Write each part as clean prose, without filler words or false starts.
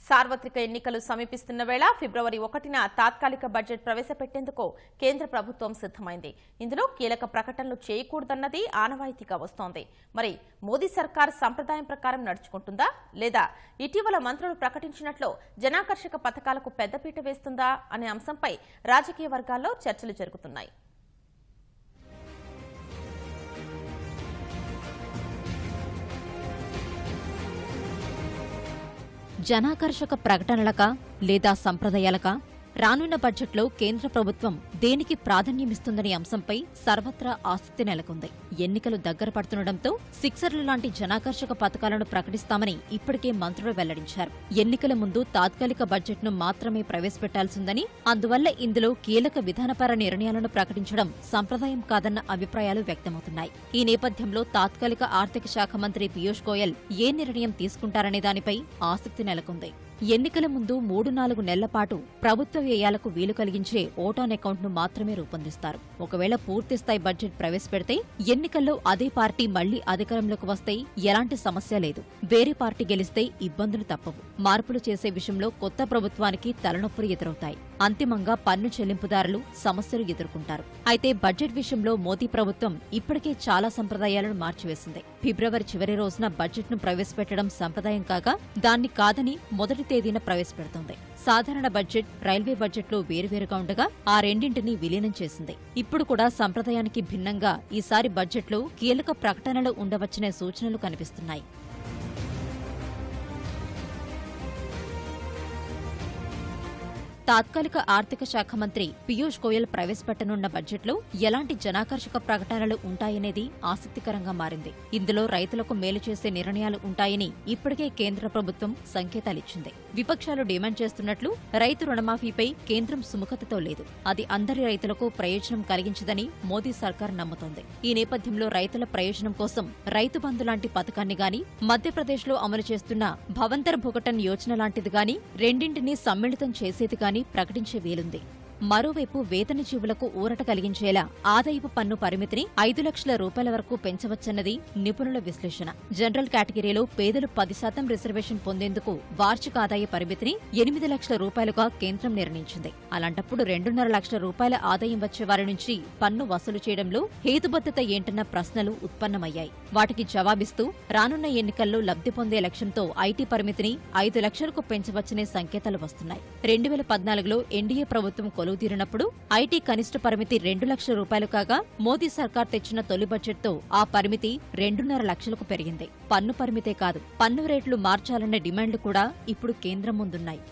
సార్వత్రిక ఎన్నికలు సమీపిస్తున్న వేళ ఫిబ్రవరి 1న తాత్కాలిక బడ్జెట్ ప్రవేశపెట్టేందుకు కేంద్ర ప్రభుత్వం సిద్ధమైంది. ఇందులో కీలక ప్రకటనలు చేయకూడదన్నది ఆనవాయితీగా వస్తోంది. మరి మోదీ సర్కార్ సంప్రదాయం ప్రకారం నడుచుకుంటుందా లేదా ఇటీవల మంత్రులు ప్రకటించినట్లు జనాకర్షక పథకాలకు పెద్దపీట వేస్తుందా అనే అంశంపై రాజకీయ వర్గాల్లో చర్చలు జరుగుతున్నాయి. జనాకర్షక ప్రకటనలకా లేదా సంప్రదాయాలకా రానున్న బడ్జెట్లో కేంద్ర ప్రభుత్వం దేనికి ప్రాధాన్యమిస్తుందనే అంశంపై సర్వత్రా ఆసక్తి నెలకొంది. ఎన్నికలు దగ్గర పడుతుండటంతో సిక్సర్లు లాంటి జనాకర్షక పథకాలను ప్రకటిస్తామని ఇప్పటికే మంత్రులు వెల్లడించారు. ఎన్నికల ముందు తాత్కాలిక బడ్జెట్ను మాత్రమే ప్రవేశపెట్టాల్సిందని, అందువల్ల ఇందులో కీలక విధానపర నిర్ణయాలను ప్రకటించడం సంప్రదాయం కాదన్న అభిప్రాయాలు వ్యక్తమవుతున్నాయి. ఈ నేపథ్యంలో తాత్కాలిక ఆర్థిక శాఖ మంత్రి పీయూష్ గోయల్ ఏ నిర్ణయం తీసుకుంటారనే దానిపై ఆసక్తి నెలకొంది. ఎన్నికల ముందు 3-4 నెలల పాటు ప్రభుత్వ వ్యయాలకు వీలు కలిగించే ఓటాన్ అకౌంట్ను మాత్రమే రూపొందిస్తారు. ఒకవేళ పూర్తిస్థాయి బడ్జెట్ ప్రవేశపెడితే ఎన్నికల్లో అదే పార్టీ మళ్లీ అధికారంలోకి వస్తే ఎలాంటి సమస్య లేదు. వేరే పార్టీ గెలిస్తే ఇబ్బందులు తప్పవు. మార్పులు చేసే విషయంలో కొత్త ప్రభుత్వానికి తలనొప్పులు ఎదురవుతాయి. అంతిమంగా పన్ను చెల్లింపుదారులు సమస్యలు ఎదుర్కొంటారు. అయితే బడ్జెట్ విషయంలో మోదీ ప్రభుత్వం ఇప్పటికే చాలా సంప్రదాయాలను మార్చివేసింది. ఫిబ్రవరి చివరి రోజున బడ్జెట్ను ప్రవేశపెట్టడం సంప్రదాయం కాగా దాన్ని కాదని మొదటి తేదీన ప్రవేశపెడుతోంది. సాధారణ బడ్జెట్, రైల్వే బడ్జెట్లు వేరువేరుగా ఉండగా ఆ రెండింటినీ విలీనం చేసింది. ఇప్పుడు కూడా సంప్రదాయానికి భిన్నంగా ఈసారి బడ్జెట్లో కీలక ప్రకటనలు ఉండవచ్చనే సూచనలు కనిపిస్తున్నాయి. తాత్కాలిక ఆర్థిక శాఖ మంత్రి పీయూష్ గోయల్ ప్రవేశపెట్టనున్న బడ్జెట్లో ఎలాంటి జనాకర్షక ప్రకటనలు ఉంటాయనేది ఆసక్తికరంగా మారింది. ఇందులో రైతులకు మేలు చేసే నిర్ణయాలు ఉంటాయని ఇప్పటికే కేంద్ర ప్రభుత్వం సంకేతాలిచ్చింది. విపక్షాలు డిమాండ్ చేస్తున్నట్లు రైతు రుణమాఫీపై కేంద్రం సుముఖతతో లేదు. అది అందరి రైతులకు ప్రయోజనం కలిగించదని మోదీ సర్కార్ నమ్ముతోంది. ఈ నేపథ్యంలో రైతుల ప్రయోజనం కోసం రైతు బంధు లాంటి పథకాన్ని గాని, మధ్యప్రదేశ్లో అమలు చేస్తున్న భవంతర్ భుగటన్ యోజన లాంటిది గాని, రెండింటినీ సమ్మిళితం చేసేది గాని ప్రకటించే వీలుంది. మరోవైపు వేతన జీవులకు ఊరట కలిగించేలా ఆదాయపు పన్ను పరిమితిని 5 లక్షల రూపాయల వరకు పెంచవచ్చన్నది నిపుణుల విశ్లేషణ. జనరల్ కేటగిరీలో పేదలు 10% రిజర్వేషన్ పొందేందుకు వార్షిక ఆదాయ పరిమితిని 8 లక్షల రూపాయలుగా కేంద్రం నిర్ణయించింది. అలాంటప్పుడు 2.5 లక్షల రూపాయల ఆదాయం వచ్చే వారి నుంచి పన్ను వసూలు చేయడంలో హేతుబద్ధత ఏంటన్న ప్రశ్నలు ఉత్పన్నమయ్యాయి. వాటికి జవాబిస్తూ రానున్న ఎన్నికల్లో లబ్ధి పొందే లక్ష్యంతో ఐటీ పరిమితిని 5 లక్షలకు పెంచవచ్చనే సంకేతాలు వస్తున్నాయి. 2014లో ఎన్డీఏ ప్రభుత్వం కొలువుదీరినప్పుడు ఐటీ కనిష్ట పరిమితి 2 లక్షల రూపాయలు కాగా, మోదీ సర్కార్ తెచ్చిన తొలి బడ్జెట్తో ఆ పరిమితి 2.5 లక్షలకు పెరిగింది. పన్ను పరిమితే కాదు, పన్ను రేట్లు మార్చాలన్న డిమాండ్లు కూడా ఇప్పుడు కేంద్రం ముందున్నాయి.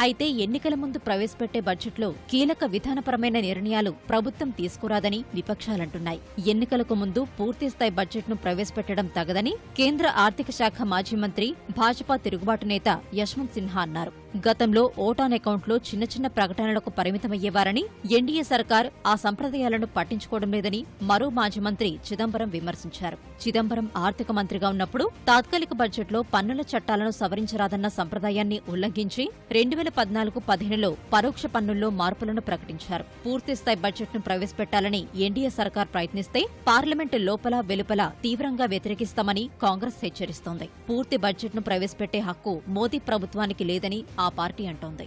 అయితే ఎన్నికల ముందు ప్రవేశపెట్టే బడ్జెట్లో కీలక విధానపరమైన నిర్ణయాలు ప్రభుత్వం తీసుకురాదని విపక్షాలంటున్నాయి. ఎన్నికలకు ముందు పూర్తిస్థాయి బడ్జెట్ను ప్రవేశపెట్టడం తగదని కేంద్ర ఆర్థిక శాఖ మాజీ మంత్రి, భాజపా తిరుగుబాటు నేత యశ్వంత్ సిన్హా అన్నారు. గతంలో ఓటాన్ అకౌంట్లో చిన్న చిన్న ప్రకటనలకు పరిమితమయ్యేవారని, ఎన్డీఏ సర్కార్ ఆ సంప్రదాయాలను పట్టించుకోవడం లేదని మరో మాజీ మంత్రి చిదంబరం విమర్శించారు. చిదంబరం ఆర్థిక మంత్రిగా ఉన్నప్పుడు తాత్కాలిక బడ్జెట్లో పన్నుల చట్టాలను సవరించరాదన్న సంప్రదాయాన్ని ఉల్లంఘించి 2014-15లో పరోక్ష పన్నుల్లో మార్పులను ప్రకటించారు. పూర్తిస్థాయి బడ్జెట్ను ప్రవేశపెట్టాలని ఎన్డీఏ సర్కార్ ప్రయత్నిస్తే పార్లమెంటు లోపల వెలుపల తీవ్రంగా వ్యతిరేకిస్తామని కాంగ్రెస్ హెచ్చరిస్తోంది. పూర్తి బడ్జెట్ను ప్రవేశపెట్టే హక్కు మోదీ ప్రభుత్వానికి లేదని ఆ పార్టీ అంటోంది.